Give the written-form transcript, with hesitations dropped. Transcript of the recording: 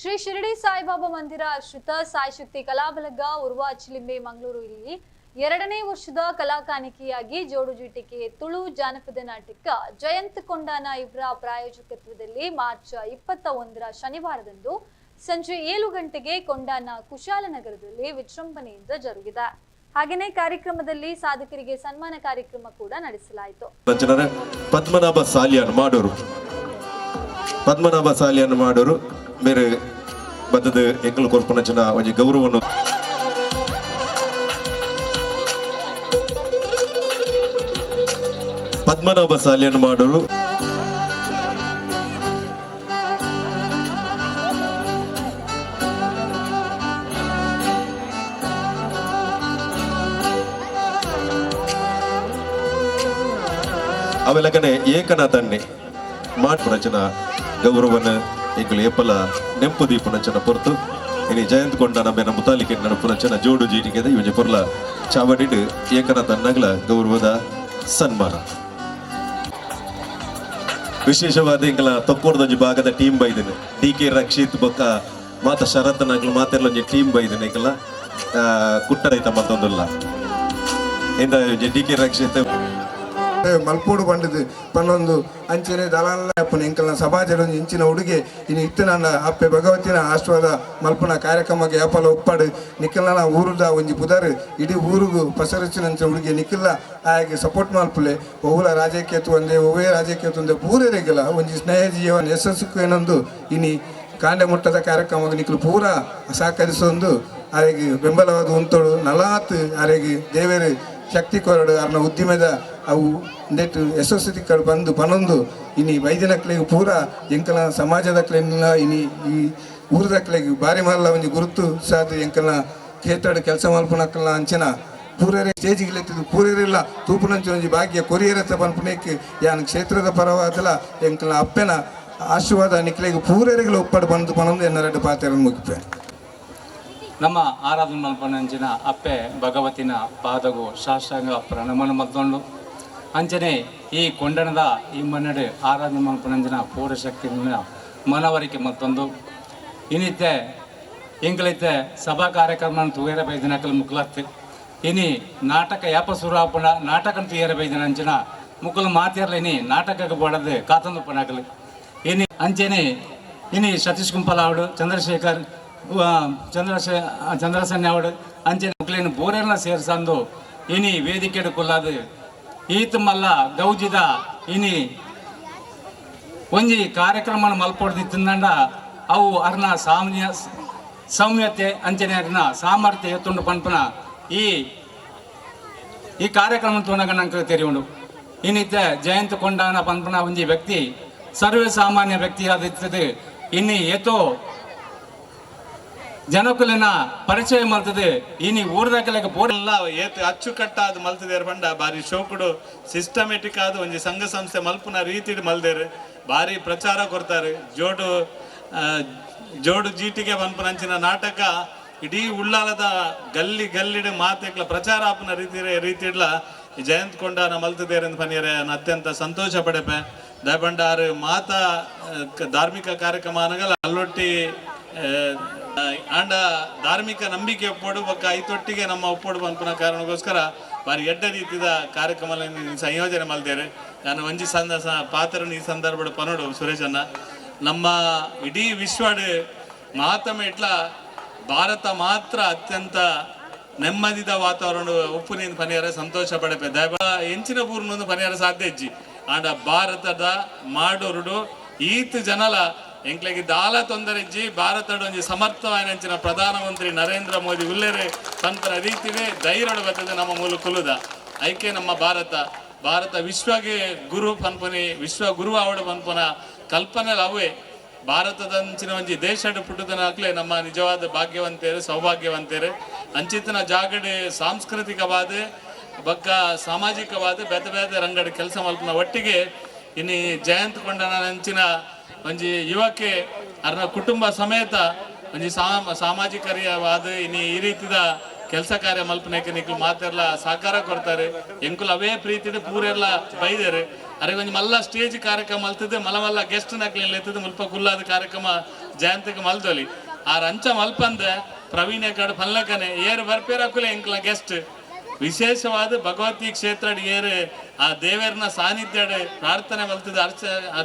ಶ್ರೀ ಶಿರಡಿ ಸಾಯಿಬಾಬಾ ಮಂದಿರ ಆಶ್ರಿತ ಸಾಯಿ ಶಕ್ತಿ ಕಲಾಬಲಗ ಉರ್ವ ಚಿಲಿಂಬೆ ಮಂಗಳೂರು ಇಲ್ಲಿ 2ನೇ ವರ್ಷದ ಕಲಾಕಾನಿಕೆಯಾಗಿ ಜೋಡುಜೀಟಿಕೆ ತುಳು ಜಾನಪದ ನಾಟಕ ಜಯಂತ್ ಕೊಂಡಾನ ಇವರ ಪ್ರಾಯೋಜಕತ್ವದಲ್ಲಿ ಮಾರ್ಚ್ 21ರ ಶನಿವಾರದಂದು ಸಂಜೆ 7 ಗಂಟೆಗೆ ಕೊಂಡಾನ ಕುಶಾಲನಗರದಲ್ಲಿ ವಿಜೃಂಭಣೆಯಿಂದ ಜರುಗಿದೆ. ಹಾಗೆಯೇ ಕಾರ್ಯಕ್ರಮದಲ್ಲಿ ಸಾಧಕರಿಗೆ ಸನ್ಮಾನ ಕಾರ್ಯಕ್ರಮ ಕೂಡ ನಡೆಸಲಾಯಿತು. ಪದ್ಮನಾಭ ಸಾಲಿಯನ್ನು ಮಾಡೋರು ಬೇರೆ ಬದ್ದದ ಎಂಕಲ್ ಕೊರ್ಪನ ಜನ ಒಂದು ಗೌರವವನ್ನು ಪದ್ಮನಾಭ ಸಾಲಿಯನ್ನು ಮಾಡೋರು ಅವೆಲ್ಲಕನೆ ಏಕನಾಥನ್ನೇ ಮಾಡ್ಪುನಚನ ಗೌರವನ ಎಂಕಲು ಏಪಲ ನೆಂಪು ದೀಪುನಚನ ಪೊರ್ತು ಇನಿ ಜಯಂತ್ ಕೊಂಡಾನ ಬೇನ ಮುತಾಲಿಕೆ ನಡುಪುನಚನ ಜೋಡು ಜೀಟಿಗೆದ ಇವಜೆ ಪೊರ್ಲ ಚಾವಡಿಡು ಏಕನಾಥನ್ನಗಳ ಗೌರವದ ಸನ್ಮಾನ. ವಿಶೇಷವಾದ ಎಂಕಲ ತೊಕ್ಕೋರ್ದೊಂಜಿ ಭಾಗದ ಟೀಮ್ ಬೈದಿನ ಡಿ.ಕೆ. ರಕ್ಷಿತ್ ಬೊಕ್ಕ ಮಾತ ಶರತ್ನಾಗ್ಲು ಮಾತೆರ್ಲ ಒಂಜಿ ಟೀಮ್ ಬೈದಿನ ಎಂಕಲ ಕುಟ್ಟರೈತ ಮತ್ತೊಂದುಲ್ಲ ಇಂದ ಡಿ.ಕೆ. ರಕ್ಷಿತ್ ಮಲ್ಪೋಡು ಬಂಡದು ಪನ್ನೊಂದು ಅಂಚನೆ ದಲಾಲ ಅಪ್ಪನ ಎಂಕಲ್ನ ಸಮಾಜದ ಇಂಚಿನ ಉಡುಗೆ ಇನ್ನು ಇತ್ತನ ಅಪ್ಪೆ ಭಗವತಿನ ಆಶ್ವಾದ ಮಲ್ಪನ ಕಾರ್ಯಕ್ರಮಕ್ಕೆ ಯಾಪಲ ಒಪ್ಪಾಡು ನಿಖಿಲ್ನ ಊರುದ ಒಂಜಿ ಬುಧರ್ ಇಡೀ ಊರಿಗೂ ಪಸರಿಸಿನಂಚ ಉಡುಗೆ ನಿಖಿಲ್ಲ ಆಗಿ ಸಪೋರ್ಟ್ ಮಲ್ಪಲೆ ಒವ್ವುಲ ರಾಜಕೀಯತ್ತು ಒಂದೇ ಒವ್ವೇ ರಾಜಕೀಯತ್ತು ಒಂದೇ ಪೂರೈರೆಗಿಲ್ಲ ಒಂಜಿ ಸ್ನೇಹ ಜೀವನ ಯಶಸ್ಸು ಏನೊಂದು ಇನಿ ಕಾಂಡೆ ಮುಟ್ಟದ ಕಾರ್ಯಕ್ರಮಕ್ಕೆ ನಿಖಿಲ್ ಪೂರ ಸಹಕರಿಸೊಂದು ಅರೆಗೆ ಬೆಂಬಲವಾದ ಉಂಟೋಡು ನಲಾತ್ ಅರೆಗೆ ದೇವೇರು ಶಕ್ತಿ ಕೊರಡು ಅರ್ನ ಉದ್ದಿಮೆದ ಅವು ನೆಟ್ಟು ಯಶಸ್ವಿ ಕಡೆ ಬಂದು ಪನೊಂದು ಇನಿ ವೈದ್ಯನಕ್ಲೆಗೆ ಪೂರ ಎಂಕಲ ಸಮಾಜದಕ್ಲೆಲ್ಲ ಇನಿ ಈ ಊರದಕ್ಲೆಗೆ ಬಾರಿ ಮಲ್ಲ ಒಂಜಿ ಗುರುತು ಸಾಧು ಎಂಕಲ್ನ ಕೇತಾಡು ಕೆಲಸ ಮಲ್ಪನಕ್ಕಲ್ಲ ಅಂಚನ ಪೂರರೆ ಸ್ಟೇಜಿಗೆ ಲೆತ್ತಿದ್ದು ಪೂರರಿಲ್ಲ ತೂಪುನಂಚ ಒಂಜಿ ಭಾಗ್ಯ ಕೊರಿಯರತ್ತ ಪನ್ಪುನೇಕ್ ಯಾನ್ ಕ್ಷೇತ್ರದ ಪರವಾದಲ ಎಂಕಲ್ನ ಅಪ್ಪೆನ ಆಶೀರ್ವಾದ ನಿಕ್ಲೆಗೆ ಪೂರರಿಗಳು ಒಪ್ಪಡು ಬಂದು ಪನೊಂದು ಎನ್ನರೆಡ್ಡು ಪಾತೆರನ್ನು ಮುಗಿಪೆ. ನಮ್ಮ ಆರಾಧನೆ ಮಲ್ಪನಂಚಿನ ಅಪ್ಪೆ ಭಗವತಿನ ಪಾದಗು ಶಾಸ್ತ್ರಾಂಗ ಪ್ರಣಮನ ಮತ್ತೊಂಡು ಅಂಚನೆ ಈ ಕೊಂಡಣದ ಈ ಮನ್ನಡೆ ಆರಾಧನೆ ಮಲ್ಪನಂಚಿನ ಪೂರ್ವಶಕ್ತಿನ ಮನವರಿಕೆ ಮತ್ತೊಂದು ಇನ್ನಿತ್ತೆ ಇಂಗ್ಲೈತೆ ಸಭಾ ಕಾರ್ಯಕ್ರಮ ತೂಯರ ಬೈದಿನಕಲ್ ಮುಕ್ಲತ್ತು ಇನಿ ನಾಟಕ ಯಾಪ ಸುರಾಪಣ ನಾಟಕ ತೂಯರ ಬೈದಿನ ಅಂಚಿನ ಮುಕ್ಕಲು ಮಾತಿರ್ಲ ಇನಿ ನಾಟಕಕ್ಕೆ ಬಡದು ಕಾತಂದು ಪಣಕಲು ಇನಿ ಅಂಚನೆ ಇನಿ ಸತೀಶ್ ಕುಂಪಲಾವಡು ಚಂದ್ರಶೇಖರ್ ಚಂದ್ರಸೇನ ಅವಡು ಅಂಚೆ ಮಕ್ಕಳೇನು ಬೋರೆಲ್ಲ ಸೇರ್ಸಂದು ಇನಿ ವೇದಿಕೆ ಕೊಲ್ಲದು ಈತ ಮಲ್ಲ ಗೌಜಿದ ಇನಿ ಒಂಜಿ ಕಾರ್ಯಕ್ರಮ ಮಲ್ಪೊಡ್ದಿತ್ತಂಡ ಅವು ಅರ್ನ ಸೌಮ್ಯತೆ ಅಂಚನೆ ಅರ್ನ ಸಾಮರ್ಥ್ಯ ಎತ್ತುಂಡು ಪನ್ಪನ ಈ ಕಾರ್ಯಕ್ರಮ ತೋನಾಗ ನಂಗೆ ತೆರೆಯುಂಡು ಇನ್ನಿತ್ತೆ ಜಯಂತ್ ಕೊಂಡಾನ ಪನ್ಪನ ಒಂಜಿ ವ್ಯಕ್ತಿ ಸರ್ವೇ ಸಾಮಾನ್ಯ ವ್ಯಕ್ತಿ ಆದಿತ್ತದು ಇನ್ನು ಏತೋ ಜನಕುಲಿನ ಪರಿಚಯ ಮಲ್ತದೆ ಇನಿ ಊರ್ದಾಕಲೆಗೆ ಪೋರೆಲ್ಲ ಏತ್ ಅಚ್ಚುಕಟ್ಟಾದ ಮಲ್ತದೇರ್ ಬಂಡ ಬಾರಿ ಶೋಕುಡು ಸಿಸ್ಟಮೆಟಿಕ್ ಆದ ಒಂಜಿ ಸಂಘ ಸಂಸ್ಥೆ ಮಲ್ಪುನ ರೀತಿ ಮಲ್ದೇರು ಬಾರಿ ಪ್ರಚಾರ ಕೊಡ್ತಾರೆ. ಜೋಡು ಜೀಟಿಗೆ ಪನ್ಪುನಂಚಿನ ನಾಟಕ ಇಡೀ ಉಳ್ಳಾಲದ ಗಲ್ಲಿಡು ಮಾತೆಕ್ಲ ಪ್ರಚಾರ ಆಪನ ರೀತಿಡ್ಲ ಜಯಂತ್ ಕೊಂಡಾನ ಮಲ್ತದೇರೆಂದು ಪನಿಯರೆ ಅತ್ಯಂತ ಸಂತೋಷ ಪಡೆಪೆ ದಯಪಂಡಾರು ಮಾತಾ ಧಾರ್ಮಿಕ ಕಾರ್ಯಕ್ರಮ ಅನ್ನಗಲ್ಲ ಅಲ್ಲೊಟ್ಟಿ ಆಂಡ ಧಾರ್ಮಿಕ ನಂಬಿಕೆ ಒಪ್ಪೋಡು ಒಕ್ಕ ಐತೊಟ್ಟಿಗೆ ನಮ್ಮ ಒಪ್ಪೋಡು ಪನ್ಪುನ ಕಾರಣಕ್ಕೋಸ್ಕರ ಬಾರಿ ಎಡ್ಡ ರೀತಿಯ ಕಾರ್ಯಕ್ರಮ ಸಂಯೋಜನೆ ಮಲ್ದೇರೆ. ನಾನು ಒಂಜಿ ಪಾತ್ರನ ಈ ಸಂದರ್ಭ ಪನೋಡು ಸುರೇಶನ್ನ ನಮ್ಮ ಇಡೀ ವಿಶ್ವಡ್ ಮಹಾತ್ಮ ಇಟ್ಲ ಭಾರತ ಮಾತ್ರ ಅತ್ಯಂತ ನೆಮ್ಮದಿದ ವಾತಾವರಣ ಉಪ್ಪುನಿಂದ ಪನಿಯಾರ ಸಂತೋಷ ಪಡೆಪೆ ದಯಬ ಎಂಚಿನ ಪೂರ್ಣೊಂದು ಪನಿಯಾರ ಸಾಧ್ಯ ಇಜ್ಜಿ ಆಂಡ ಭಾರತದ ಮಾಡೋರುಡು ಈತ್ ಜನಲ ಎಂಕ್ಲೆಗೆ ದಾಲ ತೊಂದರೆ ಇಜ್ಜಿ ಭಾರತದ ಒಂಜಿ ಸಮರ್ಥವಾಯಿನಂಚಿನ ಪ್ರಧಾನಮಂತ್ರಿ ನರೇಂದ್ರ ಮೋದಿ ಉಲ್ಲೇರೆ ಪಂಪರ ರೀತಿವೇ ಧೈರ್ಯ ಬರ್ತದೆ ನಮ್ಮ ಮೂಲ ಕುಲುದ ಐಕೆ ನಮ್ಮ ಭಾರತ ವಿಶ್ವಗೆ ಗುರು ಪನ್ಪನಿ ವಿಶ್ವ ಗುರು ಆವಡ ಪನ್ಪನ ಕಲ್ಪನೆ ಅವೇ ಭಾರತದಂಚಿನ ಒಂಜಿ ದೇಶದ ಪುಟ್ಟದನಾಗ್ಲೇ ನಮ್ಮ ನಿಜವಾದ ಭಾಗ್ಯವಂತೇರು ಸೌಭಾಗ್ಯವಂತೇರು ಅಂಚಿತನ ಜಾಗಡೆ ಸಾಂಸ್ಕೃತಿಕವಾದ ಬಕ್ಕ ಸಾಮಾಜಿಕವಾದ ಬೇತೆ ರಂಗಡ ಕೆಲಸ ಮಲ್ಪನ ಒಟ್ಟಿಗೆ ಇನ್ನು ಜಯಂತ್ ಕೊಂಡನ ಅಂಚಿನ ಒಂಜಿ ಯುವಕ್ಕೆ ಅರ್ನ ಕುಟುಂಬ ಸಮೇತ ಒಂಜಿ ಸಾಮಾಜಿಕವಾದ ಇನ್ನು ಈ ರೀತಿದ ಕೆಲಸ ಕಾರ್ಯ ಮಲ್ಪನೆಗೆ ನಿಕ್ಲು ಮಾತೆಲ್ಲ ಸಹಕಾರ ಕೊಡ್ತಾರೆ ಎಂಕುಲು ಅವೇ ಪ್ರೀತಿದೆ ಪೂರೆಲ್ಲ ಬೈದಾರೆ ಅರೆ ಒಂಜಿ ಮಲ್ಲ ಸ್ಟೇಜ್ ಕಾರ್ಯಕ್ರಮ ಮಲ್ತದೆ ಮಲ್ಲ ಗೆಸ್ಟ್ ನಕ್ಲಿ ಎತ್ತದ ಮುಲ್ಪ ಕುಲ್ಲಾದ ಕಾರ್ಯಕ್ರಮ ಜಯಂತಿಗೆ ಮಲ್ದೊಲಿ ಆ ರಂಚ ಮಲ್ಪಂದೆ ಪ್ರವೀಣ್ ಕಡೆ ಪಲ್ಲಕನೆ ಏರು ಬರ್ಪೇರಕ್ಕೂಲೆ ಎಂಕ್ಲ ಗೆಸ್ಟ್ ವಿಶೇಷವಾದ ಭಗವತಿ ಕ್ಷೇತ್ರ ಏರು ಆ ದೇವರನ ಸಾನ್ನಿಧ್ಯ ಪ್ರಾರ್ಥನೆ ಮಲ್ತದ